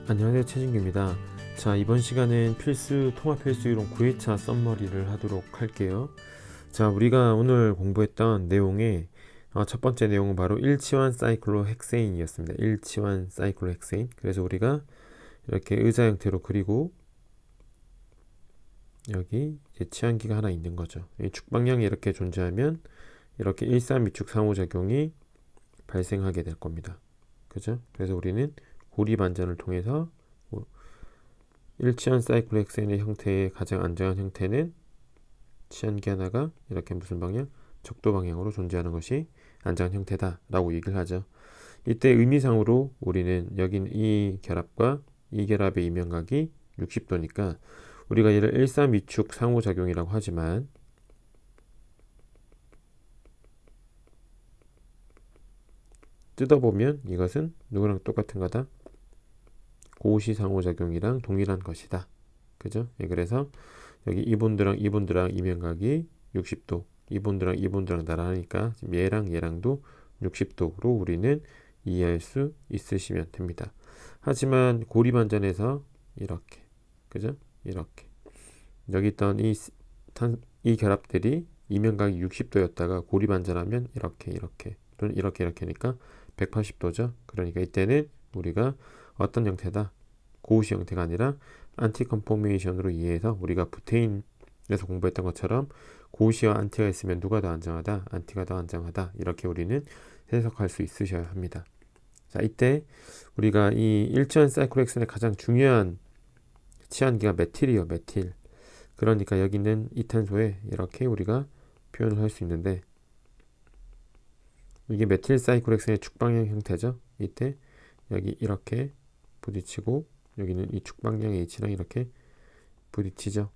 안녕하세요, 최진규입니다. 자, 이번 시간은 필수 통합 필수 이론 9회차 썸머리를 하도록 할게요. 자, 우리가 오늘 공부했던 내용의 첫 번째 내용은 바로 일치환 사이클로헥세인이었습니다. 일치환 사이클로헥세인. 그래서 우리가 이렇게 의자 형태로 그리고 여기 이제 치환기가 하나 있는 거죠. 이 축방향이 이렇게 존재하면 이렇게 일삼위축 상호작용이 발생하게 될 겁니다. 그죠? 그래서 우리는 고리 반전을 통해서 일치한 사이클로헥세인의 형태의 가장 안정한 형태는 치환기 하나가 이렇게 무슨 방향? 적도 방향으로 존재하는 것이 안정한 형태다 라고 얘기를 하죠. 이때 의미상으로 우리는 여긴 이 결합과 이 결합의 이면각이 60도니까 우리가 이를 일삼위축 상호작용이라고 하지만 뜯어보면 이것은 누구랑 똑같은 거다? 고시 상호작용이랑 동일한 것이다. 그죠? 예, 그래서 여기 이분들랑 이면각이 60도, 이분들랑 나란하니까 지금 얘랑 얘랑도 60도로 우리는 이해할 수 있으시면 됩니다. 하지만 고리반전에서 이렇게, 그죠? 이렇게 여기 있던 이 결합들이 이면각이 60도였다가 고리반전하면 이렇게 또는 이렇게 하니까 180도죠. 그러니까 이때는 우리가 어떤 형태다? 고우시 형태가 아니라 안티컨포메이션으로 이해해서 우리가 부테인에서 공부했던 것처럼 고우시와 안티가 있으면 누가 더 안정하다? 안티가 더 안정하다. 이렇게 우리는 해석할 수 있으셔야 합니다. 자, 이때 우리가 이 일치환 사이클로헥센의 가장 중요한 치환기가 메틸이요, 메틸. 그러니까 여기는 이탄소에 이렇게 우리가 표현을 할 수 있는데 이게 메틸 사이클로헥센의 축방향 형태죠. 이때 여기 이렇게 부딪히고 여기는 이 축방향 H랑 이렇게 부딪히죠.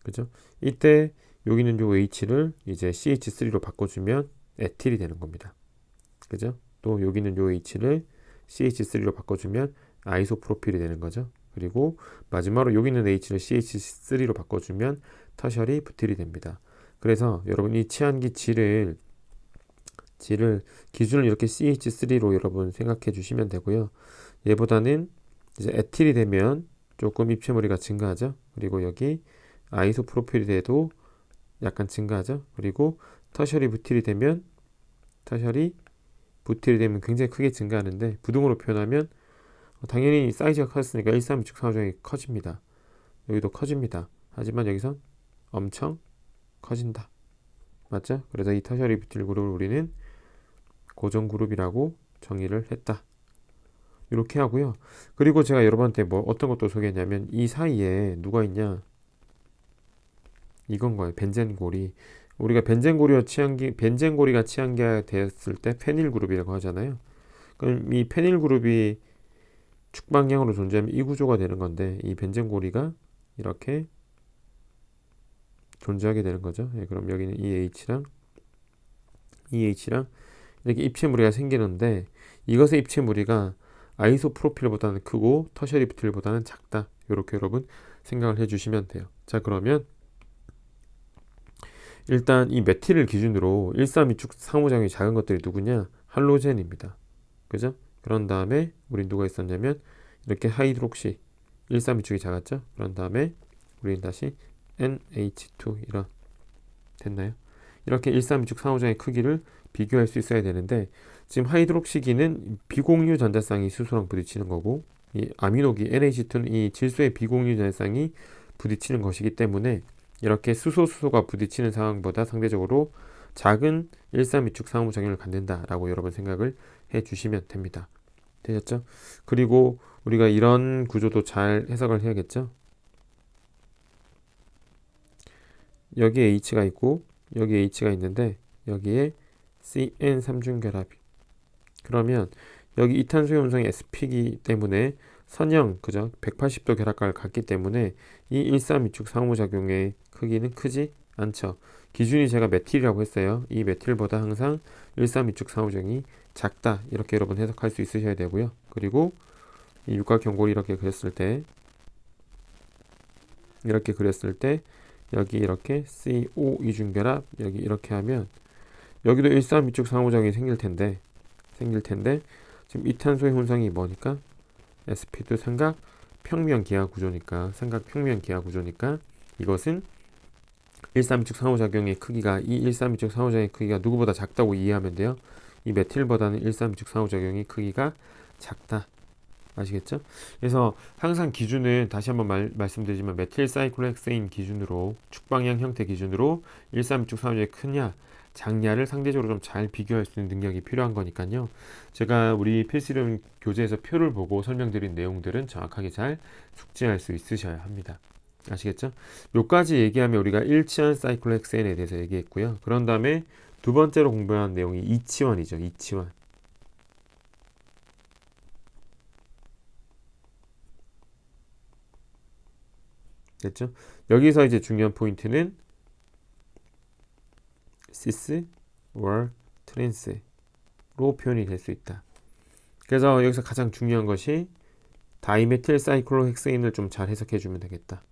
그죠? 이때 여기는 요 H를 이제 CH3로 바꿔주면 에틸이 되는 겁니다. 그죠? 또 여기는 요 H를 CH3로 바꿔주면 아이소프로필이 되는 거죠. 그리고 마지막으로 여기 있는 H를 CH3로 바꿔주면 터셔리 부틸이 됩니다. 그래서 여러분 이 치환기 질을 기준을 이렇게 CH3로 여러분 생각해 주시면 되고요. 얘보다는 이제 에틸이 되면 조금 입체물이가 증가하죠. 그리고 여기 아이소프로필이 돼도 약간 증가하죠. 그리고 터셔리 부틸이 되면 굉장히 크게 증가하는데 부등호로 표현하면 당연히 사이즈가 커졌으니까 132축 상호작용이 커집니다. 여기도 커집니다. 하지만 여기선 엄청 커진다. 맞죠? 그래서 이 터셔리 부틸 그룹을 우리는 고정 그룹이라고 정의를 했다. 이렇게 하고요. 그리고 제가 여러분한테 뭐 어떤 것도 소개했냐면 이 사이에 누가 있냐? 이건 거예요. 벤젠고리. 우리가 벤젠고리가 치환기가 되었을 때 페닐 그룹이라고 하잖아요. 그럼 이 페닐 그룹이 축방향으로 존재하면 이 구조가 되는 건데 이 벤젠고리가 이렇게 존재하게 되는 거죠. 예, 그럼 여기는 EH랑 이렇게 입체무리가 생기는데 이것의 입체무리가 아이소프로필보다는 크고 터셔리 부틸보다는 작다. 이렇게 여러분 생각을 해주시면 돼요. 자, 그러면 일단 이 메틸을 기준으로 132축 상호작용이 작은 것들이 누구냐? 할로젠입니다. 그죠? 그런 다음에 우린 누가 있었냐면 이렇게 하이드록시 132축이 작았죠? 그런 다음에 우린 다시 NH2 이런 됐나요? 이렇게 132축 상호작용의 크기를 비교할 수 있어야 되는데 지금 하이드록시기는 비공유 전자쌍이 수소랑 부딪히는 거고 이 아미노기 NH2는 이 질소의 비공유 전자쌍이 부딪히는 것이기 때문에 이렇게 수소가 부딪히는 상황보다 상대적으로 작은 132축 상호작용을 갖는다라고 여러분 생각을 해주시면 됩니다. 되셨죠? 그리고 우리가 이런 구조도 잘 해석을 해야겠죠? 여기에 H가 있고 여기에 H가 있는데 여기에 CN 삼중결합이 그러면 여기 이탄소의 운성이 sp이기 때문에 선형 그죠? 180도 결합각을 갖기 때문에 이 132축 상호작용의 크기는 크지 않죠. 기준이 제가 메틸이라고 했어요. 이 메틸보다 항상 132축 상호작용이 작다. 이렇게 여러분 해석할 수 있으셔야 되고요. 그리고 이 육각형 고리 이렇게 그렸을 때 여기 이렇게 CO 이중결합 여기 이렇게 하면 여기도 132축 상호작용이 생길 텐데 지금 이탄소의 혼성이 뭐니까 sp도 삼각 평면 기하 구조니까 이것은 132축 상호작용의 크기가 이 132축 상호작용의 크기가 누구보다 작다고 이해하면 돼요. 이 메틸보다는 132축 상호작용의 크기가 작다. 아시겠죠? 그래서 항상 기준은 다시 한번 말씀드리지만 메틸 사이클로헥세인 기준으로 축방향 형태 기준으로 132축 상호작용이 크냐 작냐를 상대적으로 좀 잘 비교할 수 있는 능력이 필요한 거니까요. 제가 우리 필수이론 교재에서 표를 보고 설명드린 내용들은 정확하게 잘 숙지할 수 있으셔야 합니다. 아시겠죠? 요까지 얘기하면 우리가 1치원 사이클로헥세인에 대해서 얘기했고요. 그런 다음에 두 번째로 공부한 내용이 2치원이죠. 2치원. 됐죠? 여기서 이제 중요한 포인트는 시스 or 트랜스로 표현이 될 수 있다. 그래서 여기서 가장 중요한 것이 다이메틸 사이클로헥세인을 좀 잘 해석해 주면 되겠다.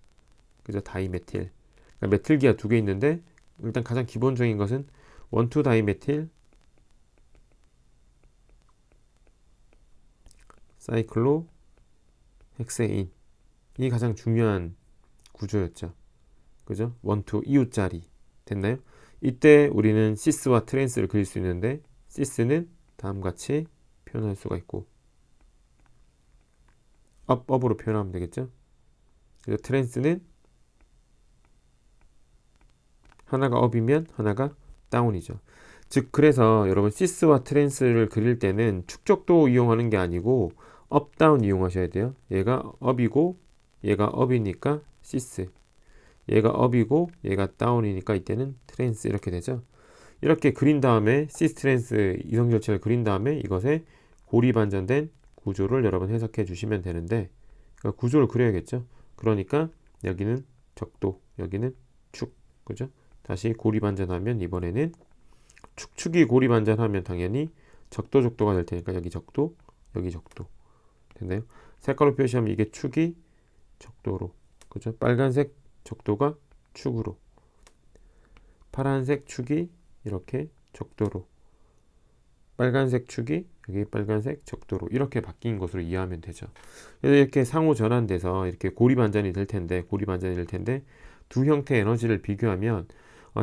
그죠? 다이메틸. 그러니까 메틸기가 두 개 있는데 일단 가장 기본적인 것은 1,2 다이메틸 사이클로헥세인이 가장 중요한 구조였죠. 그죠? 1,2 이웃자리. 됐나요? 이때 우리는 시스와 트랜스를 그릴 수 있는데 시스는 다음과 같이 표현할 수가 있고 업으로 표현하면 되겠죠? 그래서 트랜스는 하나가 업이면 하나가 다운이죠. 즉 그래서 여러분 시스와 트랜스를 그릴 때는 축적도 이용하는 게 아니고 업, 다운 이용하셔야 돼요. 얘가 업이고 얘가 업이니까 시스, 얘가 업이고 얘가 다운이니까 이때는 트랜스 이렇게 되죠. 이렇게 그린 다음에 시스 트랜스 이성절체를 그린 다음에 이것에 고리반전된 구조를 여러분 해석해 주시면 되는데 그러니까 구조를 그려야겠죠. 그러니까 여기는 적도, 여기는 축, 그죠? 다시 고리반전하면 이번에는 축축이 고리반전하면 당연히 적도가 될 테니까 여기 적도, 여기 적도. 됐나요? 색깔로 표시하면 이게 축이 적도로, 그죠? 빨간색 적도가 축으로, 파란색 축이 이렇게 적도로, 빨간색 축이 여기 빨간색 적도로 이렇게 바뀐 것으로 이해하면 되죠. 그래서 이렇게 상호 전환돼서 이렇게 고리반전이 될 텐데 두 형태의 에너지를 비교하면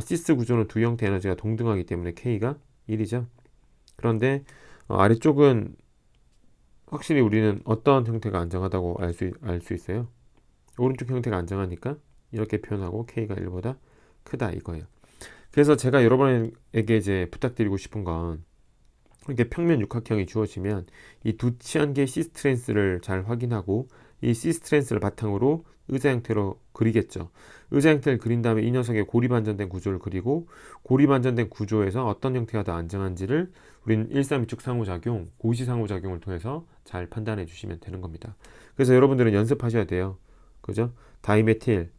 시스 구조는 두 형태의 에너지가 동등하기 때문에 K가 1이죠. 그런데 아래쪽은 확실히 우리는 어떤 형태가 안정하다고 알 수 있어요. 오른쪽 형태가 안정하니까 이렇게 표현하고 K가 1보다 크다 이거예요. 그래서 제가 여러분에게 이제 부탁드리고 싶은 건 이렇게 평면 육각형이 주어지면 이 두 치안계의 시스트랜스를 잘 확인하고 이 시스트랜스를 바탕으로 의자 형태로 그리겠죠. 의자 형태를 그린 다음에 이 녀석의 고리반전된 구조를 그리고 고리반전된 구조에서 어떤 형태가 더 안정한지를 우린 132축 상호작용, 고시 상호작용을 통해서 잘 판단해 주시면 되는 겁니다. 그래서 여러분들은 연습하셔야 돼요. 그죠? 다이메틸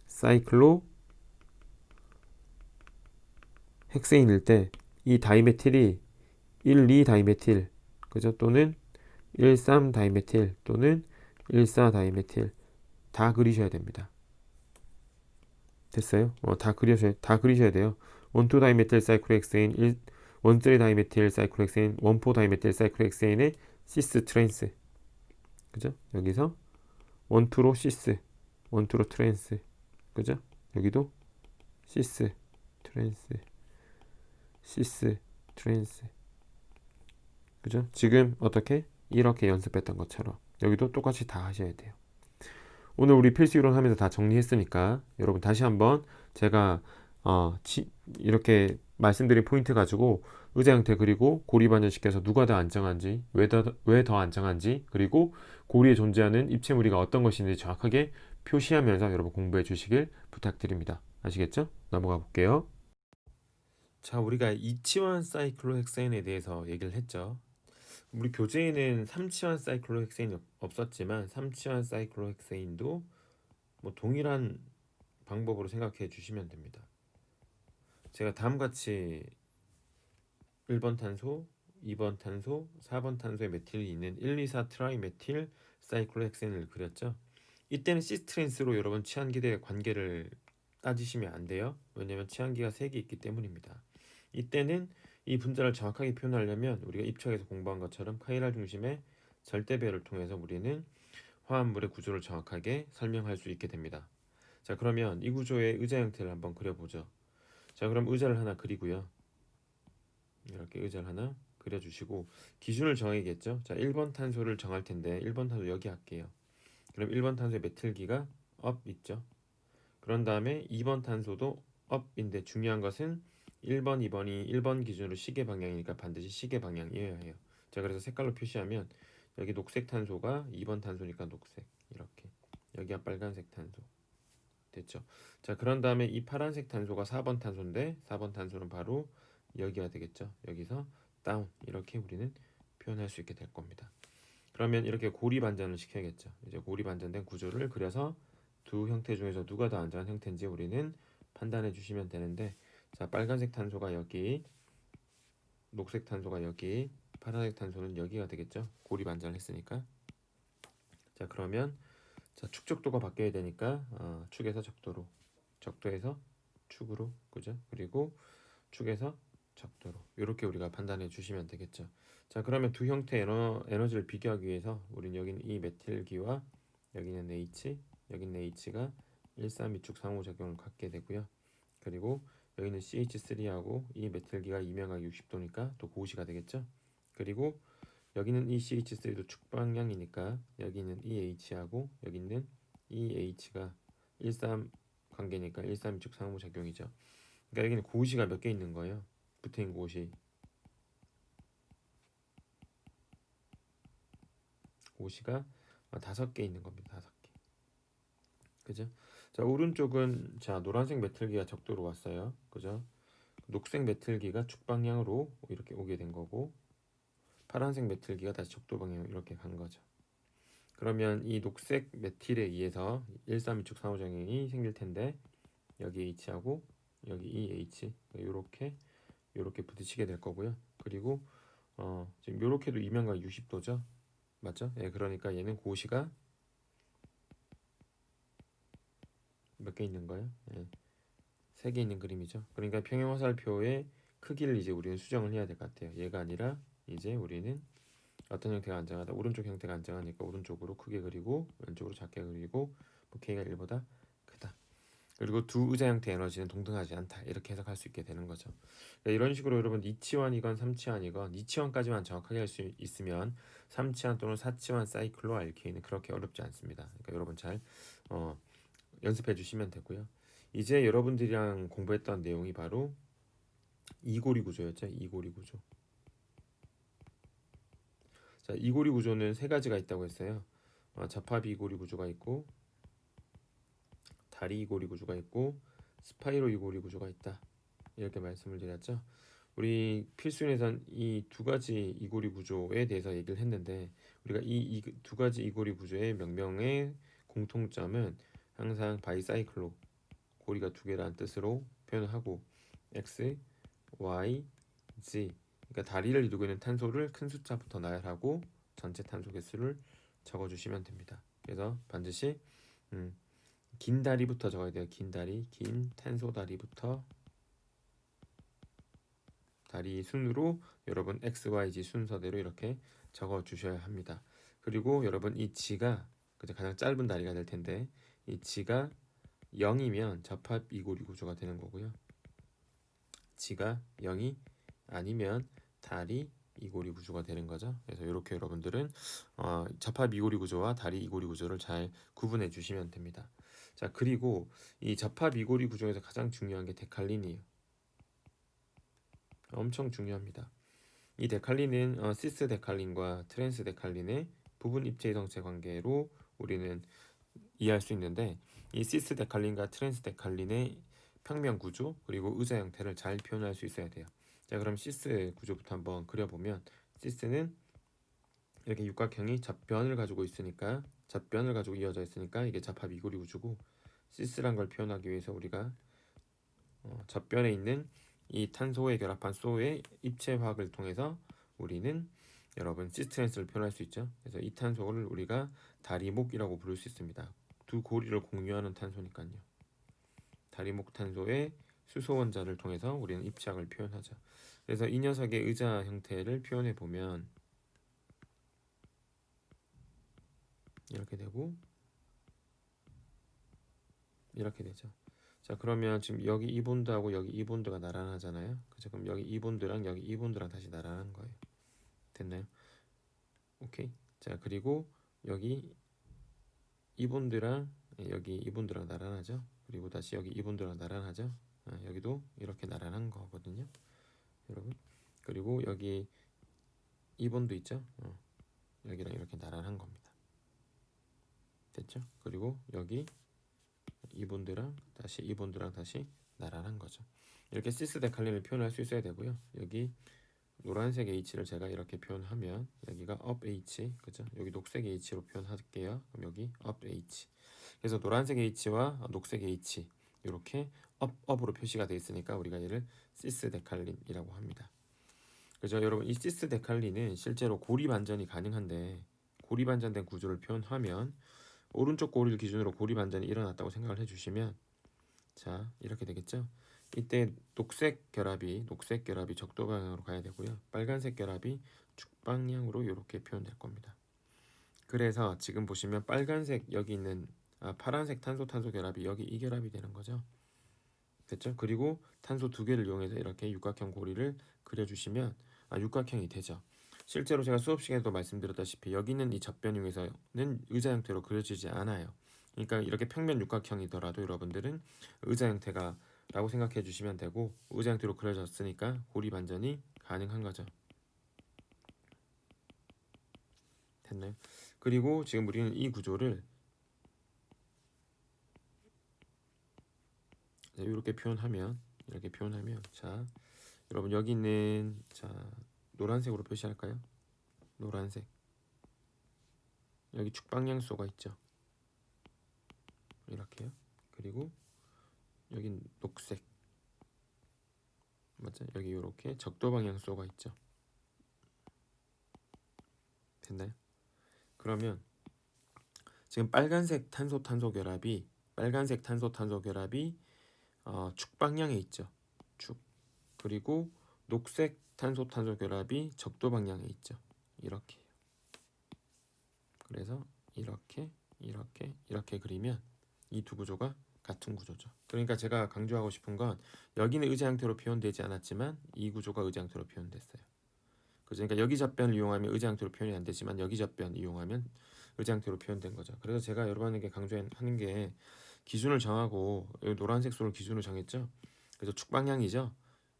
사이클로 헥세인일 때 이 다이메틸이 1, 2 다이메틸, 그죠? 또는 1, 3 다이메틸 또는 1, 4 다이메틸 다 그리셔야 됩니다. 됐어요? 다 그리셔야 돼요. 1, 2 다이메틸 사이클로헥세인, 1, 3 다이메틸 사이클로헥세인, 1, 4 다이메틸 사이클로헥세인의 시스 트랜스. 그죠? 여기서 1, 2로 시스, 1, 2로 트랜스. 그죠? 여기도 시스, 트랜스, 시스, 트랜스. 그죠? 지금 어떻게? 이렇게 연습했던 것처럼 여기도 똑같이 다 하셔야 돼요. 오늘 우리 필수 이론 하면서 다 정리했으니까 여러분 다시 한번 제가 이렇게 말씀드린 포인트 가지고 의자 형태 그리고 고리 반전시켜서 누가 더 안정한지 왜 더 안정한지 그리고 고리에 존재하는 입체 무리가 어떤 것인지 정확하게 표시하면서 여러분 공부해 주시길 부탁드립니다. 아시겠죠? 넘어가 볼게요. 자, 우리가 이치원 사이클로헥세인에 대해서 얘기를 했죠. 우리 교재에는 3치환 사이클로헥세인이 없었지만 3치환 사이클로헥세인도 뭐 동일한 방법으로 생각해 주시면 됩니다. 제가 다음같이 1번 탄소, 2번 탄소, 4번 탄소의 메틸이 있는 1, 2, 4 트라이메틸 사이클로헥세인을 그렸죠. 이때는 시스트랜스로 여러분 치환기대의 관계를 따지시면 안 돼요. 왜냐면 치환기가 3개 있기 때문입니다. 이때는 이 분자를 정확하게 표현하려면 우리가 입청에서 공부한 것처럼 카이랄 중심의 절대배열을 통해서 우리는 화합물의 구조를 정확하게 설명할 수 있게 됩니다. 자, 그러면 이 구조의 의자 형태를 한번 그려보죠. 자, 그럼 의자를 하나 그리고요. 이렇게 의자를 하나 그려주시고 기준을 정해야겠죠. 자, 1번 탄소를 정할 텐데 1번 탄소 여기 할게요. 그럼 1번 탄소의 메틸기가 업 있죠. 그런 다음에 2번 탄소도 업인데 중요한 것은 1번, 2번이 1번 기준으로 시계 방향이니까 반드시 시계 방향이어야 해요. 자, 그래서 색깔로 표시하면 여기 녹색 탄소가 2번 탄소니까 녹색 이렇게, 여기가 빨간색 탄소 됐죠. 자, 그런 다음에 이 파란색 탄소가 4번 탄소인데 4번 탄소는 바로 여기가 되겠죠. 여기서 다운 이렇게 우리는 표현할 수 있게 될 겁니다. 그러면 이렇게 고리 반전을 시켜야겠죠. 이제 고리 반전된 구조를 그려서 두 형태 중에서 누가 더 안전한 형태인지 우리는 판단해 주시면 되는데, 자, 빨간색 탄소가 여기, 녹색 탄소가 여기, 파란색 탄소는 여기가 되겠죠. 고리 반전을 했으니까. 자, 그러면 자, 축적도가 바뀌어야 되니까 축에서 적도로, 적도에서 축으로, 그죠? 그리고 축에서 적도로 이렇게 우리가 판단해 주시면 되겠죠. 자, 그러면 두 형태의 에너지를 비교하기 위해서 우리는 여기는 이 메틸기와 여기는 H, 여기는 H가 1,3,2축 상호작용을 갖게 되고요. 그리고 여기는 CH3하고 이 메틸기가 이명각 60도니까 또 고시가 되겠죠. 그리고 여기는 이 CH3도 축 방향이니까 여기는 이 H하고 여기 있는 이 H가 1,3 관계니까 1,3,2축 상호작용이죠. 그러니까 여기는 고시가 몇 개 있는 거예요. 붙어있는 곳이 고시가 5개 있는 겁니다. 5개. 그죠? 자, 오른쪽은 자, 노란색 메틀기가 적도로 왔어요. 그죠? 녹색 메틀기가 축 방향으로 이렇게 오게 된 거고, 파란색 메틀기가 다시 적도 방향으로 이렇게 간 거죠. 그러면 이 녹색 메틸에 의해서 1,3,2축 상호작용이 생길 텐데 여기 H하고 여기 이 H 요렇게 부딪히게 될 거고요. 그리고 지금 요렇게도 이면각 60도죠. 맞죠? 예, 그러니까 얘는 고시가 몇 개 있는 거예요? 예, 3개 있는 그림이죠. 그러니까 평형화살표의 크기를 이제 우리는 수정을 해야 될 것 같아요. 얘가 아니라 이제 우리는 어떤 형태가 안정하다, 오른쪽 형태가 안정하니까 오른쪽으로 크게 그리고 왼쪽으로 작게 그리고 뭐 K가 1보다 크다. 그리고 두 의자 형태 에너지는 동등하지 않다. 이렇게 해석할 수 있게 되는 거죠. 이런 식으로 여러분 2치환이건 3치환이건 2치환까지만 정확하게 할 수 있으면 3치환 또는 4치환 사이클로 알케인은 그렇게 어렵지 않습니다. 그러니까 여러분 잘 연습해 주시면 되고요. 이제 여러분들이랑 공부했던 내용이 바로 이고리 구조였죠. 이고리 구조. 자, 이고리 구조는 세 가지가 있다고 했어요. 접합 이고리 구조가 있고, 다리 이고리 구조가 있고, 스파이로 이고리 구조가 있다. 이렇게 말씀을 드렸죠. 우리 필수에선 이 두 가지 이고리 구조에 대해서 얘기를 했는데, 우리가 이 두 가지 이고리 구조의 명명의 공통점은 항상 바이사이클로, 고리가 두 개라는 뜻으로 표현을 하고, X, Y, Z, 그러니까 다리를 이루고 있는 탄소를 큰 숫자부터 나열하고 전체 탄소 개수를 적어주시면 됩니다. 그래서 반드시 긴 다리부터 적어야 돼요. 긴 다리, 긴 탄소 다리부터 다리 순으로 여러분 XYZ 순서대로 이렇게 적어 주셔야 합니다. 그리고 여러분 이 G가 가장 짧은 다리가 될 텐데 이 G가 0이면 접합 이고리 구조가 되는 거고요. G가 0이 아니면 다리 이고리 구조가 되는 거죠. 그래서 이렇게 여러분들은 접합 이고리 구조와 다리 이고리 구조를 잘 구분해 주시면 됩니다. 자, 그리고 이 접합 이고리 구조에서 가장 중요한 게 데칼린이에요. 엄청 중요합니다. 이 데칼린은 시스 데칼린과 트랜스 데칼린의 부분 입체 이성체 관계로 우리는 이해할 수 있는데, 이 시스 데칼린과 트랜스 데칼린의 평면 구조 그리고 의자 형태를 잘 표현할 수 있어야 돼요. 자, 그럼 시스 구조부터 한번 그려보면, 시스는 이렇게 육각형이 접변을 가지고 있으니까, 접변을 가지고 이어져 있으니까 이게 접합 이고리 구조고, 시스란 걸 표현하기 위해서 우리가 접변에 있는 이 탄소에 결합한 소의 입체 화학을 통해서 우리는 여러분 시스트렌스를 표현할 수 있죠. 그래서 이 탄소를 우리가 다리목이라고 부를 수 있습니다. 두 고리를 공유하는 탄소니까요. 다리목 탄소의 수소 원자를 통해서 우리는 입자를 표현하죠. 그래서 이 녀석의 의자 형태를 표현해 보면 이렇게 되고 이렇게 되죠. 자, 그러면 지금 여기 이 본드하고 여기 이 본드가 나란하잖아요. 그죠? 그럼 여기 이 본드랑 여기 이 본드랑 다시 나란한 거예요. 됐나요? 오케이. 자, 그리고 여기 이 본드랑 여기 이 본드랑 나란하죠. 그리고 다시 여기 이 본드랑 나란하죠. 여기도 이렇게 나란한 거거든요, 여러분. 그리고 여기 이 본드 있죠. 여기랑 이렇게 나란한 겁니다. 됐죠? 그리고 여기 이 본드랑 다시 이 본드랑 다시 나란한 거죠. 이렇게 시스 데칼린을 표현할 수 있어야 되고요. 여기 노란색 H를 제가 이렇게 표현하면 여기가 up H, 그죠? 여기 녹색 H로 표현할게요. 그럼 여기 up H. 그래서 노란색 H와 녹색 H 이렇게 up으로 표시가 되어 있으니까 우리가 얘를 시스 데칼린이라고 합니다. 그죠? 여러분, 이 시스 데칼린은 실제로 고리 반전이 가능한데 고리 반전된 구조를 표현하면 오른쪽 고리를 기준으로 고리 반전이 일어났다고 생각을 해주시면 자, 이렇게 되겠죠? 이때 녹색 결합이 적도 방향으로 가야 되고요. 빨간색 결합이 축방향으로 이렇게 표현될 겁니다. 그래서 지금 보시면 빨간색 여기 있는 파란색 탄소 결합이 여기 이 결합이 되는 거죠. 됐죠? 그리고 탄소 두 개를 이용해서 이렇게 육각형 고리를 그려주시면 육각형이 되죠. 실제로 제가 수업 시간에도 말씀드렸다시피 여기는 이 접변형에서는 의자 형태로 그려지지 않아요. 그러니까 이렇게 평면 육각형이더라도 여러분들은 의자 형태가 라고 생각해 주시면 되고 의자 형태로 그려졌으니까 고리 반전이 가능한 거죠. 됐나요? 그리고 지금 우리는 이 구조를 이렇게 표현하면 자, 여러분 여기 있는 자 노란색으로 표시할까요? 노란색. 여기 축방향소가 있죠. 이렇게요. 그리고 여기 녹색. 맞죠? 여기 이렇게 적도방향소가 있죠. 됐나요? 그러면 지금 빨간색 탄소 결합이 축방향에 있죠. 축. 그리고 녹색 탄소 결합이 적도 방향에 있죠. 이렇게요. 그래서 이렇게 그리면 이 두 구조가 같은 구조죠. 그러니까 제가 강조하고 싶은 건 여기는 의자 형태로 표현되지 않았지만 이 구조가 의자 형태로 표현됐어요. 그러니까 여기 접변을 이용하면 의자 형태로 표현이 안 되지만 여기 접변 이용하면 의자 형태로 표현된 거죠. 그래서 제가 여러분에게 강조하는 게 기준을 정하고 여기 노란색 소를 기준으로 정했죠. 그래서 축방향이죠.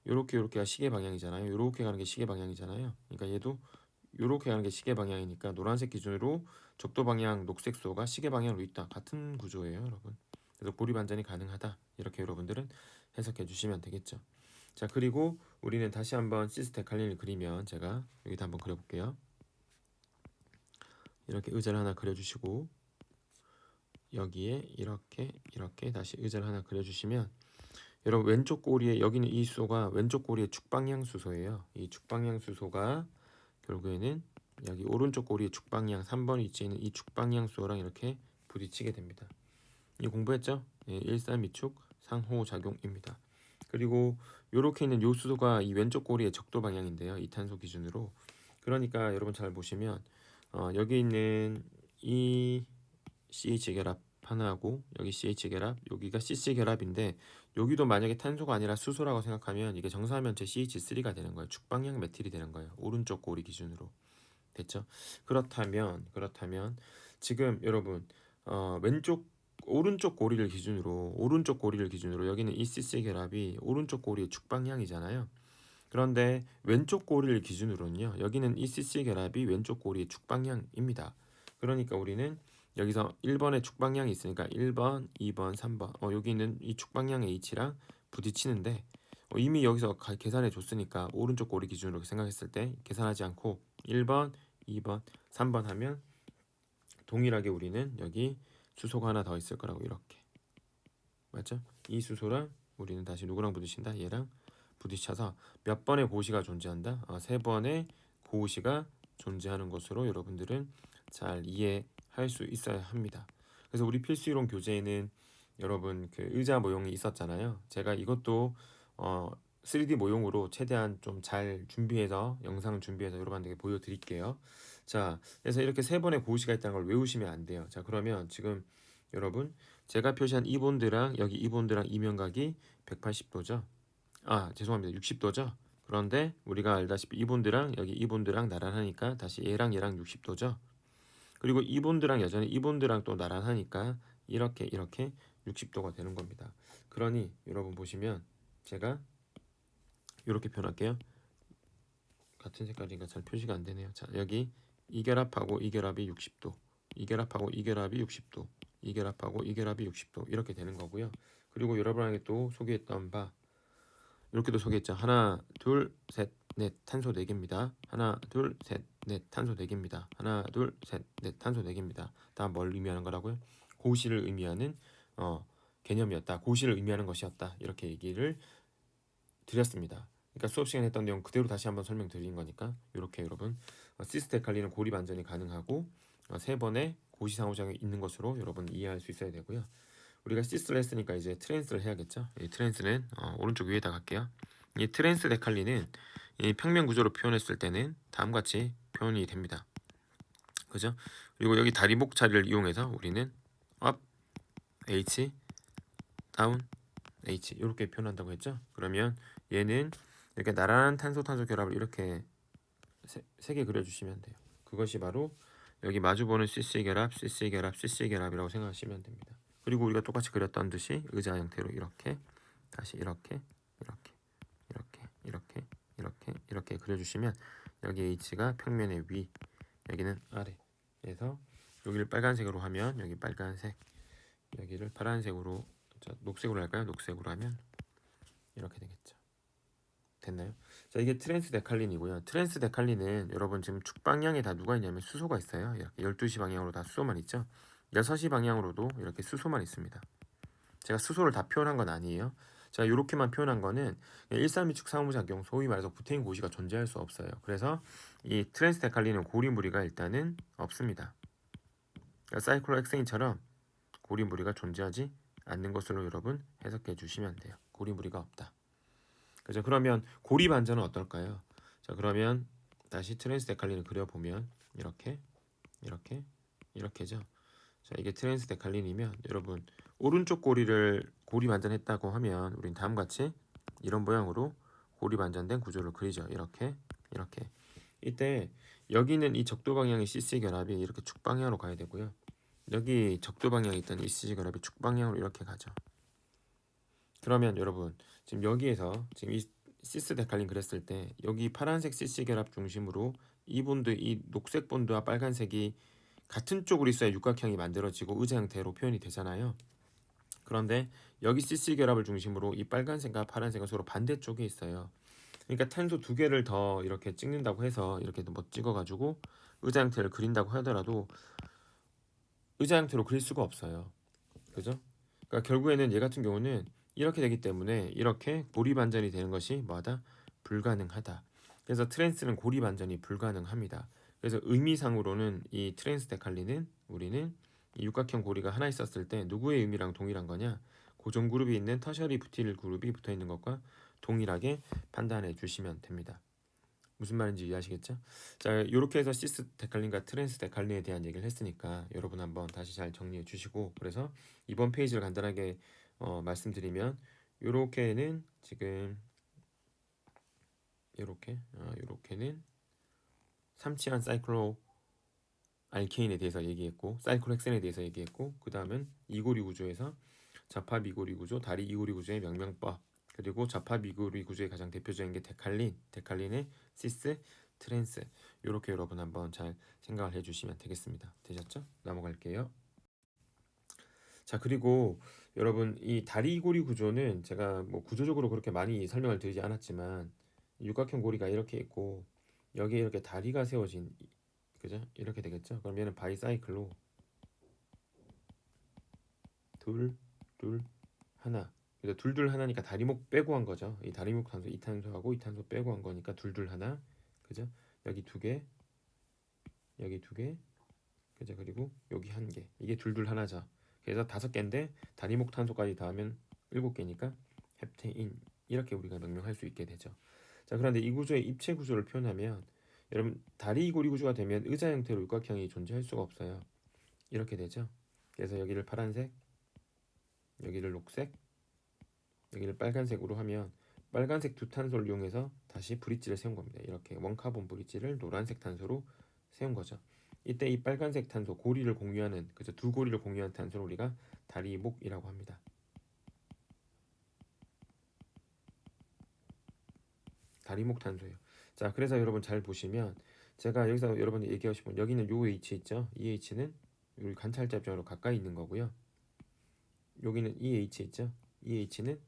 요렇게가 시계 방향이잖아요. 요렇게 가는 게 시계 방향이잖아요. 그러니까 얘도 요렇게 가는 게 시계 방향이니까 노란색 기준으로 적도 방향 녹색 소가 시계 방향으로 있다. 같은 구조예요, 여러분. 그래서 고리 반전이 가능하다. 이렇게 여러분들은 해석해 주시면 되겠죠. 자, 그리고 우리는 다시 한번 시스 데칼린을 그리면 제가 여기다 한번 그려볼게요. 이렇게 의자를 하나 그려주시고 여기에 이렇게 다시 의자를 하나 그려주시면 여러분 왼쪽 고리에 여기는 이 수소가 왼쪽 고리의 축방향 수소예요. 이 축방향 수소가 결국에는 여기 오른쪽 고리의 축방향 3번 위치에 있는 이 축방향 수소랑 이렇게 부딪히게 됩니다. 이 공부했죠? 예, 일산미축 상호작용입니다. 그리고 이렇게 있는 요 수소가 이 왼쪽 고리의 적도 방향인데요. 이 탄소 기준으로. 그러니까 여러분 잘 보시면 여기 있는 이 CH 결합 하나하고 여기 CH 결합, 여기가 CC 결합인데 여기도 만약에 탄소가 아니라 수소라고 생각하면 이게 정사면체 CH3가 되는 거예요. 축방향 메틸이 되는 거예요. 오른쪽 고리 기준으로. 됐죠? 그렇다면 지금 여러분 오른쪽 고리를 기준으로 여기는 이 CC 결합이 오른쪽 고리의 축방향이잖아요. 그런데 왼쪽 고리를 기준으로는요. 여기는 이 CC 결합이 왼쪽 고리의 축방향입니다. 그러니까 우리는 여기서 1번의 축방향이 있으니까 1번, 2번, 3번 여기 있는 이 축방향의 H랑 부딪히는데 이미 여기서 계산해 줬으니까 오른쪽 고리 기준으로 생각했을 때 계산하지 않고 1번, 2번, 3번 하면 동일하게 우리는 여기 수소가 하나 더 있을 거라고 이렇게 맞죠? 이 수소랑 우리는 다시 누구랑 부딪힌다? 얘랑 부딪혀서 몇 번의 고시가 존재한다? 3번의 고시가 존재하는 것으로 여러분들은 잘 이해할 수 있어야 합니다. 그래서 우리 필수 이론 교재에는 여러분 그 의자 모형이 있었잖아요. 제가 이것도 3D 모형으로 최대한 좀 잘 준비해서 영상 준비해서 여러분들에게 보여드릴게요. 자, 그래서 이렇게 세 번의 고시가 있다는 걸 외우시면 안 돼요. 자, 그러면 지금 여러분 제가 표시한 이 본드랑 여기 이 본드랑 이면각이 180도죠. 아, 죄송합니다. 60도죠. 그런데 우리가 알다시피 이 본드랑 여기 이 본드랑 나란하니까 다시 얘랑 얘랑 60도죠. 그리고 이 본드랑 여전히 이 본드랑 또 나란하니까 이렇게 60도가 되는 겁니다. 그러니 여러분 보시면 제가 이렇게 표현할게요. 같은 색깔이니까 잘 표시가 안 되네요. 자, 여기 이 결합하고 이 결합이 60도, 이 결합하고 이 결합이 60도, 이 결합하고 이 결합이 60도 이렇게 되는 거고요. 그리고 여러분에게 또 소개했던 바 이렇게도 소개했죠. 하나, 둘, 셋, 넷, 탄소 4개입니다. 하나, 둘, 셋, 넷, 탄소 4개입니다. 하나, 둘, 셋, 넷, 탄소 4개입니다. 다음 뭘 의미하는 거라고요? 고시를 의미하는 개념이었다. 고시를 의미하는 것이었다. 이렇게 얘기를 드렸습니다. 그러니까 수업 시간에 했던 내용 그대로 다시 한번 설명드린 거니까 이렇게 여러분 시스테칼리는 고리 반전이 가능하고 세 번의 고시 상호작용이 있는 것으로 여러분 이해할 수 있어야 되고요. 우리가 시스를 했으니까 이제 트랜스를 해야겠죠. 이 트랜스는 오른쪽 위에다 갈게요. 이 트랜스 데칼리는 이 평면 구조로 표현했을 때는 다음과 같이 표현이 됩니다. 그죠? 그리고 여기 다리목 자리를 이용해서 우리는 up, h, down, h 이렇게 표현한다고 했죠. 그러면 얘는 이렇게 나란한 탄소 결합을 이렇게 세 개 그려주시면 돼요. 그것이 바로 여기 마주보는 CC 결합, CC 결합, CC 결합이라고 생각하시면 됩니다. 그리고 우리가 똑같이 그렸던 듯이 의자 형태로 이렇게 다시 이렇게 이렇게 그려주시면 여기 H가 평면의 위, 여기는 아래에서 여기를 빨간색으로 하면 여기 빨간색, 여기를 파란색으로, 자, 녹색으로 할까요? 녹색으로 하면 이렇게 되겠죠. 됐나요? 자, 이게 트랜스 데칼린이고요. 트랜스 데칼린은 여러분 지금 축 방향에 다 누가 있냐면 수소가 있어요. 이렇게 12시 방향으로 다 수소만 있죠. 6시 방향으로도 이렇게 수소만 있습니다. 제가 수소를 다 표현한 건 아니에요. 제가 이렇게만 표현한 거는 132축 상호작용, 소위 말해서 구테인 고시가 존재할 수 없어요. 그래서 이 트랜스 데칼린은 고리무리가 일단은 없습니다. 그러니까 사이클로헥세인처럼 고리무리가 존재하지 않는 것으로 여러분 해석해 주시면 돼요. 고리무리가 없다. 그죠? 그러면 고리 반전은 어떨까요? 자, 그러면 다시 트랜스 데칼린을 그려보면 이렇게죠. 자, 이게 트랜스 데칼린이면 여러분 오른쪽 고리 반전했다고 하면 우린 다음과 같이 이런 모양으로 고리 반전된 구조를 그리죠. 이렇게 이때 여기는 이 적도 방향의 CC 결합이 이렇게 축 방향으로 가야 되고요. 여기 적도 방향에 있던 이 CC 결합이 축 방향으로 이렇게 가죠. 그러면 여러분 지금 여기에서 지금 이 시스 데칼린 그렸을 때 여기 파란색 CC 결합 중심으로 이 본드, 이 녹색 본드와 빨간색이 같은 쪽으로 있어야 육각형이 만들어지고 의자 형태로 표현이 되잖아요. 그런데 여기 CC 결합을 중심으로 이 빨간색과 파란색은 서로 반대쪽에 있어요. 그러니까 탄소 두 개를 더 이렇게 찍는다고 해서 이렇게 뭐 찍어가지고 의자 형태를 그린다고 하더라도 의자 형태로 그릴 수가 없어요. 그죠? 그러니까 결국에는 얘 같은 경우는 이렇게 되기 때문에 이렇게 고리 반전이 되는 것이 뭐하다? 불가능하다. 그래서 트랜스는 고리 반전이 불가능합니다. 그래서 의미상으로는 이 트랜스 데칼리는 우리는 이 육각형 고리가 하나 있었을 때 누구의 의미랑 동일한 거냐? 고정 그룹이 있는 터셔리 부틸 그룹이 붙어 있는 것과 동일하게 판단해 주시면 됩니다. 무슨 말인지 이해하시겠죠? 자, 이렇게 해서 시스 데칼린과 트랜스 데칼린에 대한 얘기를 했으니까 여러분 한번 다시 잘 정리해 주시고, 그래서 이번 페이지를 간단하게 말씀드리면 요렇게는 지금 요렇게는 삼치한 사이클로 알케인에 대해서 얘기했고 사이클로헥센에 대해서 얘기했고, 그 다음은 이고리 구조에서 접합 이고리 구조, 다리 이고리 구조의 명명법, 그리고 접합 이고리 구조의 가장 대표적인 게 데칼린의 시스, 트랜스. 이렇게 여러분 한번 잘 생각을 해주시면 되겠습니다. 되셨죠? 넘어갈게요. 자, 그리고 여러분 이 다리 이고리 구조는 제가 뭐 구조적으로 그렇게 많이 설명을 드리지 않았지만 육각형 고리가 이렇게 있고 여기에 이렇게 다리가 세워진, 그죠? 이렇게 되겠죠? 그럼 얘는 바이사이클로 둘, 둘, 하나. 그래서 둘 하나니까 다리목 빼고 한 거죠. 이 다리목 탄소 이 탄소하고 이 탄소 빼고 한 거니까 둘 하나. 그죠? 여기 두 개, 여기 두 개. 그죠? 그리고 여기 한 개. 이게 둘 하나죠. 그래서 5개인데 다리목탄소까지 더하면 7개니까 헵테인 이렇게 우리가 명명할 수 있게 되죠. 자, 그런데 이 구조의 입체 구조를 표현하면 여러분 다리 이고리 구조가 되면 의자 형태로 육각형이 존재할 수가 없어요. 이렇게 되죠. 그래서 여기를 파란색, 여기를 녹색, 여기를 빨간색으로 하면 빨간색 두 탄소를 이용해서 다시 브릿지를 세운 겁니다. 이렇게 원카본 브릿지를 노란색 탄소로 세운 거죠. 이때 이 빨간색 탄소 고리를 공유하는 그죠, 두 고리를 공유한 탄소를 우리가 다리목이라고 합니다. 다리목 탄소예요. 자, 그래서 여러분 잘 보시면 제가 여기서 여러분이 얘기하고 싶은 여기는 요 H 있죠. 이 H는 우리 관찰자 입장으로 가까이 있는 거고요. 여기는 이 H 있죠. 이 H는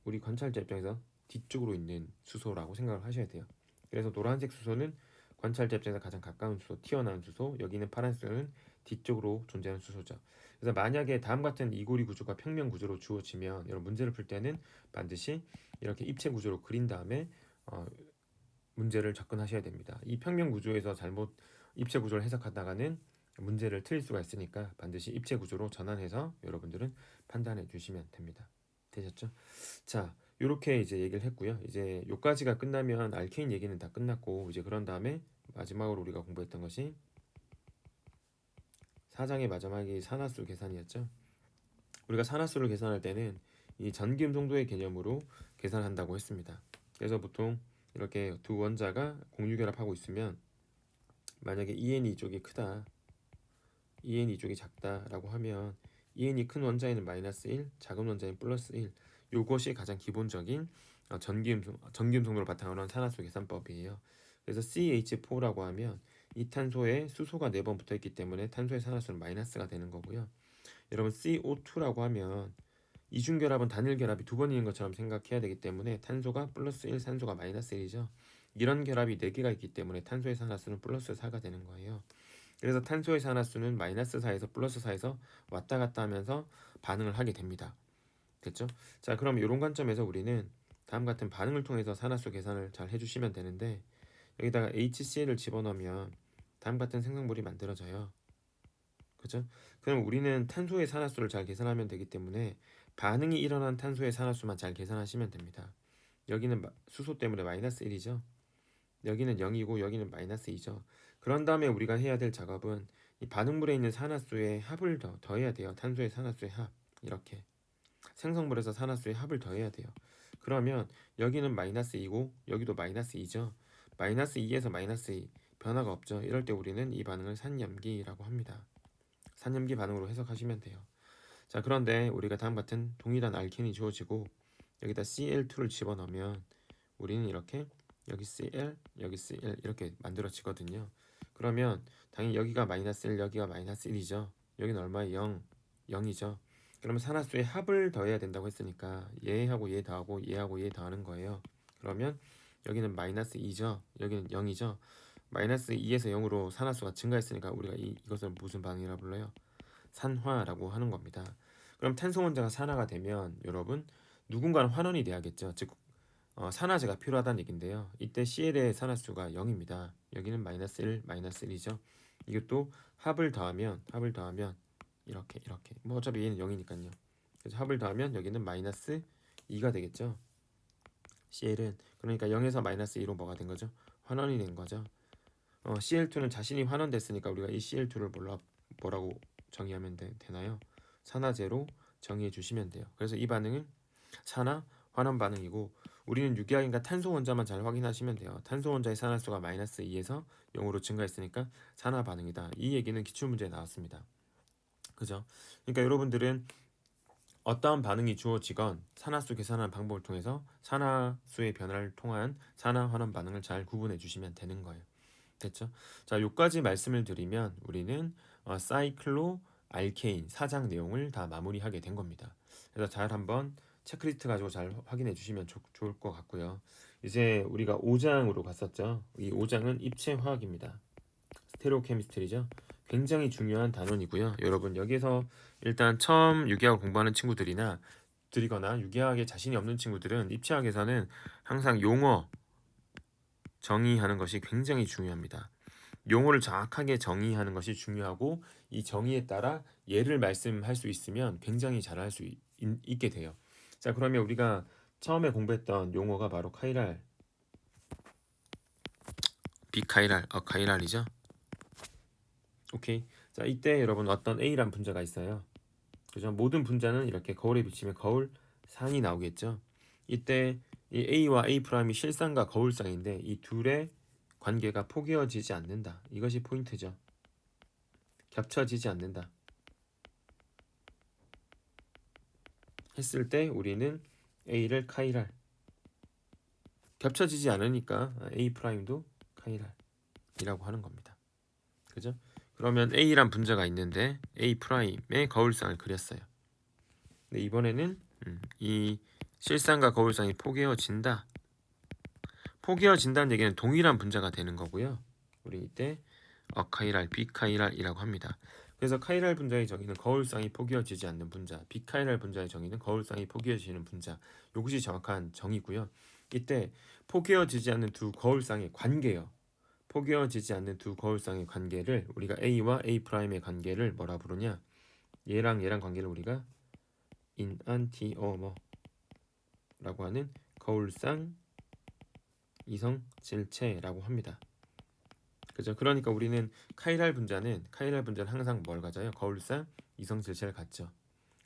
우리 관찰자 입장에서 뒤쪽으로 있는 수소라고 생각을 하셔야 돼요. 그래서 노란색 수소는 관찰자 입장에서 가장 가까운 수소, 튀어나온 수소, 여기는 파란색 수소는 뒤쪽으로 존재하는 수소죠. 그래서 만약에 다음 같은 이고리 구조가 평면 구조로 주어지면 여러분 문제를 풀 때는 반드시 이렇게 입체 구조로 그린 다음에 문제를 접근하셔야 됩니다. 이 평면 구조에서 잘못 입체 구조를 해석하다가는 문제를 틀릴 수가 있으니까 반드시 입체 구조로 전환해서 여러분들은 판단해 주시면 됩니다. 되셨죠? 자, 이렇게 이제 얘기를 했고요. 이제 요까지가 끝나면 알케인 얘기는 다 끝났고 이제 그런 다음에 마지막으로 우리가 공부했던 것이 4장의 마지막이 산화수 계산이었죠. 우리가 산화수를 계산할 때는 이 전기음 송도의 개념으로 계산한다고 했습니다. 그래서 보통 이렇게 두 원자가 공유결합하고 있으면 만약에 EN 이쪽이 크다, EN 이쪽이 작다라고 하면 EN이 큰 원자에는 마이너스 1, 작은 원자에는 플러스 1. 요것이 가장 기본적인 전기음 송도를 바탕으로 한 산화수 계산법이에요. 그래서 CH4라고 하면 이 탄소에 수소가 4번 붙어 있기 때문에 탄소의 산화수는 마이너스가 되는 거고요. 여러분 CO2라고 하면 이중결합은 단일결합이 2번 있는 것처럼 생각해야 되기 때문에 탄소가 플러스 1, 산소가 마이너스 1이죠. 이런 결합이 4개가 있기 때문에 탄소의 산화수는 플러스 4가 되는 거예요. 그래서 탄소의 산화수는 마이너스 4에서 플러스 4에서 왔다 갔다 하면서 반응을 하게 됩니다. 됐죠? 자, 그럼 이런 관점에서 우리는 다음 같은 반응을 통해서 산화수 계산을 잘 해주시면 되는데 여기다가 HCl을 집어넣으면 다음 같은 생성물이 만들어져요. 그죠? 그럼 우리는 탄소의 산화수를 잘 계산하면 되기 때문에 반응이 일어난 탄소의 산화수만 잘 계산하시면 됩니다. 여기는 수소 때문에 마이너스 1이죠. 여기는 0이고 여기는 마이너스 2죠. 그런 다음에 우리가 해야 될 작업은 이 반응물에 있는 산화수의 합을 더해야 돼요. 탄소의 산화수의 합. 이렇게. 생성물에서 산화수의 합을 더해야 돼요. 그러면 여기는 마이너스 2고 여기도 마이너스 2죠. 마이너스 2에서 마이너스 2 변화가 없죠. 이럴 때 우리는 이 반응을 산염기라고 합니다. 산염기 반응으로 해석하시면 돼요. 자, 그런데 우리가 다음 같은 동일한 알켄이 주어지고 여기다 Cl2를 집어넣으면 우리는 이렇게 여기 Cl, 여기 Cl 이렇게 만들어지거든요. 그러면 당연히 여기가 마이너스 1, 여기가 마이너스 1이죠. 여기는 얼마예요? 0이죠. 그러면 산화수의 합을 더해야 된다고 했으니까 얘하고 얘 더하고 얘하고 얘 더하는 거예요. 그러면 여기는 마이너스 2죠. 여기는 0이죠. 마이너스 2에서 0으로 산화수가 증가했으니까 우리가 이것을 무슨 반응이라 불러요? 산화라고 하는 겁니다. 그럼 탄소 원자가 산화가 되면 여러분 누군가는 환원이 돼야겠죠. 즉 산화제가 필요하다는 얘긴데요. 이때 CL의 산화수가 0입니다. 여기는 마이너스 1, 마이너스 1이죠. 이것도 합을 더하면 이렇게 뭐 어차피 얘는 0이니까요. 그래서 합을 더하면 여기는 마이너스 2가 되겠죠. CL은 그러니까 0에서 마이너스 2로 뭐가 된 거죠? 환원이 된 거죠. CL2는 자신이 환원됐으니까 우리가 이 CL2를 뭐라고 정의하면 되나요? 산화제로 정의해 주시면 돼요. 그래서 이 반응은 산화 환원 반응이고 우리는 유기학인과 탄소 원자만 잘 확인하시면 돼요. 탄소 원자의 산화수가 마이너스 2에서 0으로 증가했으니까 산화 반응이다. 이 얘기는 기출문제에 나왔습니다. 그죠? 그러니까 여러분들은 어떠한 반응이 주어지건 산화수 계산하는 방법을 통해서 산화수의 변화를 통한 산화 환원 반응을 잘 구분해 주시면 되는 거예요. 됐죠? 자, 요까지 말씀을 드리면 우리는 사이클로 알케인 4장 내용을 다 마무리하게 된 겁니다. 그래서 잘 한번 체크리스트 가지고 잘 확인해 주시면 좋을 것 같고요. 이제 우리가 5장으로 갔었죠. 이 5장은 입체 화학입니다. 스테레오케미스트리죠. 굉장히 중요한 단원이고요. 여러분 여기서 일단 처음 유기학 공부하는 친구들이나 들이거나 유기학에 자신이 없는 친구들은 입체학에서는 항상 용어 정의하는 것이 굉장히 중요합니다. 용어를 정확하게 정의하는 것이 중요하고 이 정의에 따라 예를 말씀할 수 있으면 굉장히 잘할 수 있게 돼요. 자, 그러면 우리가 처음에 공부했던 용어가 바로 카이랄, 비카이랄, 카이랄이죠. 오케이. 자, 이때 여러분 어떤 A란 분자가 있어요. 그죠? 모든 분자는 이렇게 거울에 비치면 거울 상이 나오겠죠. 이때 이 A와 A'이 실상과 거울상인데 이 둘의 관계가 포개어지지 않는다. 이것이 포인트죠. 겹쳐지지 않는다. 했을 때 우리는 A를 카이랄, 겹쳐지지 않으니까 A'도 카이랄이라고 하는 겁니다. 그죠? 그러면 A란 분자가 있는데 A'의 거울상을 그렸어요. 근데 이번에는 이 실상과 거울상이 포개어진다. 포개어진다는 얘기는 동일한 분자가 되는 거고요. 우리 이때 카이랄, 비카이랄이라고 합니다. 그래서 카이랄 분자의 정의는 거울상이 포개어지지 않는 분자, 비카이랄 분자의 정의는 거울상이 포개어지는 분자. 이것이 정확한 정의고요. 이때 포개어지지 않는 두 거울상의 관계요. 포개어지지 않는 두 거울상의 관계를 우리가 A와 A'의 관계를 뭐라 부르냐? 얘랑 관계를 우리가 인안티어머라고 하는 거울상 이성질체라고 합니다. 그죠? 그러니까 우리는 카이랄 분자는 항상 뭘 가져요? 거울상 이성질체를 갖죠.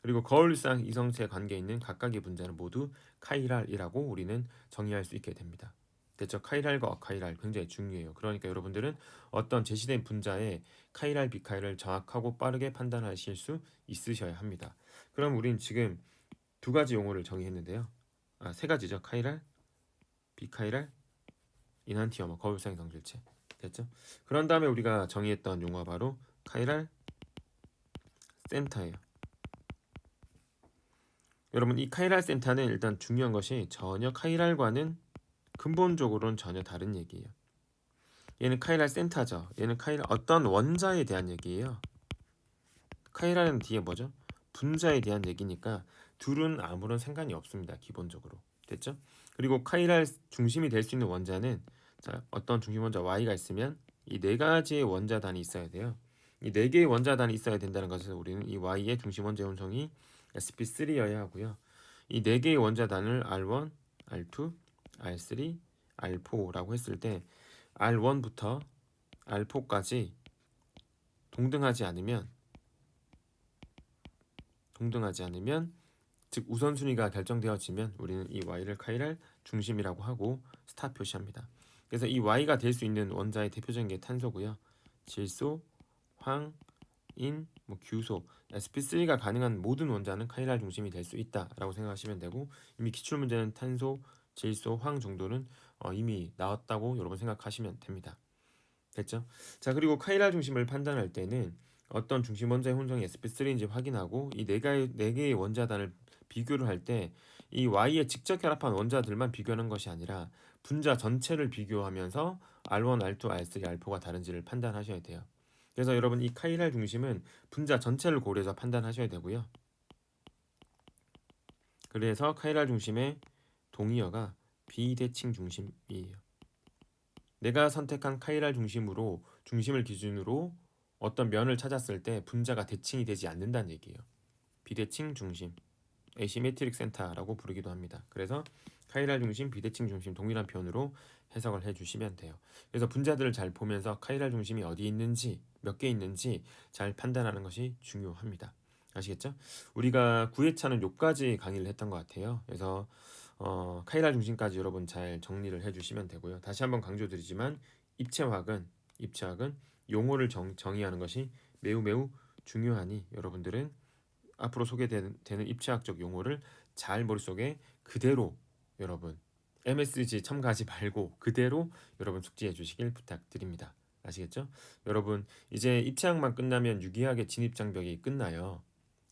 그리고 거울상 이성체 관계에 있는 각각의 분자는 모두 카이랄이라고 우리는 정의할 수 있게 됩니다. 됐죠? 카이랄과 어카이랄 굉장히 중요해요. 그러니까 여러분들은 어떤 제시된 분자의 카이랄, 비카이랄을 정확하고 빠르게 판단하실 수 있으셔야 합니다. 그럼 우린 지금 두 가지 용어를 정의했는데요. 세 가지죠. 카이랄, 비카이랄, 이난티어머, 거울상 이성질체. 됐죠? 그런 다음에 우리가 정의했던 용어가 바로 카이랄 센터예요. 여러분, 이 카이랄 센터는 일단 중요한 것이 전혀 카이랄과는 근본적으로는 전혀 다른 얘기예요. 얘는 카이랄 센터죠. 얘는 카이랄 어떤 원자에 대한 얘기예요. 카이랄은 뒤에 뭐죠? 분자에 대한 얘기니까 둘은 아무런 상관이 없습니다. 기본적으로. 됐죠? 그리고 카이랄 중심이 될 수 있는 원자는 자, 어떤 중심 원자 Y가 있으면 이 네 가지의 원자단이 있어야 돼요. 이 네 개의 원자단이 있어야 된다는 것은 우리는 이 Y의 중심 원자 운송이 sp3여야 하고요. 이 네 개의 원자단을 R1, R2, R3, R4라고 했을 때 R1부터 R4까지 동등하지 않으면 즉 우선순위가 결정되어지면 우리는 이 Y를 카이랄 중심이라고 하고 스타 표시합니다. 그래서 이 Y가 될 수 있는 원자의 대표적인 게 탄소고요. 질소, 황, 인, 규소, sp3가 가능한 모든 원자는 카이랄 중심이 될 수 있다라고 생각하시면 되고 이미 기출문제는 탄소, 질소, 황 정도는 이미 나왔다고 여러분 생각하시면 됩니다. 됐죠? 자, 그리고 카이랄 중심을 판단할 때는 어떤 중심 원자의 혼성이 sp3인지 확인하고 이 네 개의 원자단을 비교를 할 때 이 Y에 직접 결합한 원자들만 비교하는 것이 아니라 분자 전체를 비교하면서 R1, R2, R3, R4가 다른지를 판단하셔야 돼요. 그래서 여러분 이 카이랄 중심은 분자 전체를 고려해서 판단하셔야 되고요. 그래서 카이랄 중심의 동의어가 비대칭 중심이에요. 내가 선택한 카이랄 중심을 기준으로 어떤 면을 찾았을 때 분자가 대칭이 되지 않는다는 얘기예요. 비대칭 중심, 에시메트릭 센터라고 부르기도 합니다. 그래서 카이랄 중심, 비대칭 중심 동일한 표현으로 해석을 해주시면 돼요. 그래서 분자들을 잘 보면서 카이랄 중심이 어디 있는지, 몇 개 있는지 잘 판단하는 것이 중요합니다. 아시겠죠? 우리가 9회차는 요까지 강의를 했던 것 같아요. 그래서 카이랄 중심까지 여러분 잘 정리를 해주시면 되고요. 다시 한번 강조드리지만 입체학은 용어를 정의하는 것이 매우 중요하니 여러분들은 앞으로 소개되는 입체학적 용어를 잘 머릿속에 그대로 여러분 MSG 첨가하지 말고 그대로 여러분 숙지해 주시길 부탁드립니다. 아시겠죠? 여러분 이제 입체학만 끝나면 유기학의 진입장벽이 끝나요.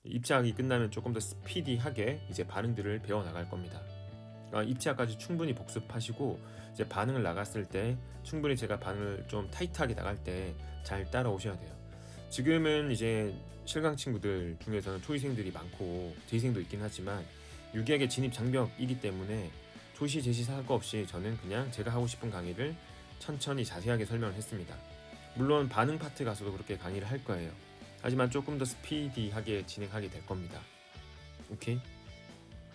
입체학이 끝나면 조금 더 스피디하게 이제 반응들을 배워 나갈 겁니다. 입체학까지 충분히 복습하시고 이제 반응을 나갔을 때 충분히 제가 반응을 좀 타이트하게 나갈 때 잘 따라오셔야 돼요. 지금은 이제 실강 친구들 중에서는 초이생들이 많고 재생도 있긴 하지만 유기학의 진입 장벽이기 때문에 조시 제시 할 거 없이 저는 그냥 제가 하고 싶은 강의를 천천히 자세하게 설명을 했습니다. 물론 반응 파트 가서도 그렇게 강의를 할 거예요. 하지만 조금 더 스피디하게 진행하게 될 겁니다. 오케이?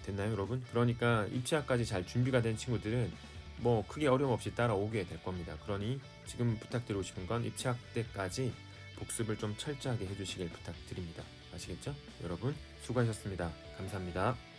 됐나요, 여러분? 그러니까 입시학까지 잘 준비가 된 친구들은 뭐 크게 어려움 없이 따라오게 될 겁니다. 그러니 지금 부탁드리고 싶은 건 입시학 때까지 복습을 좀 철저하게 해주시길 부탁드립니다. 아시겠죠? 여러분 수고하셨습니다. 감사합니다.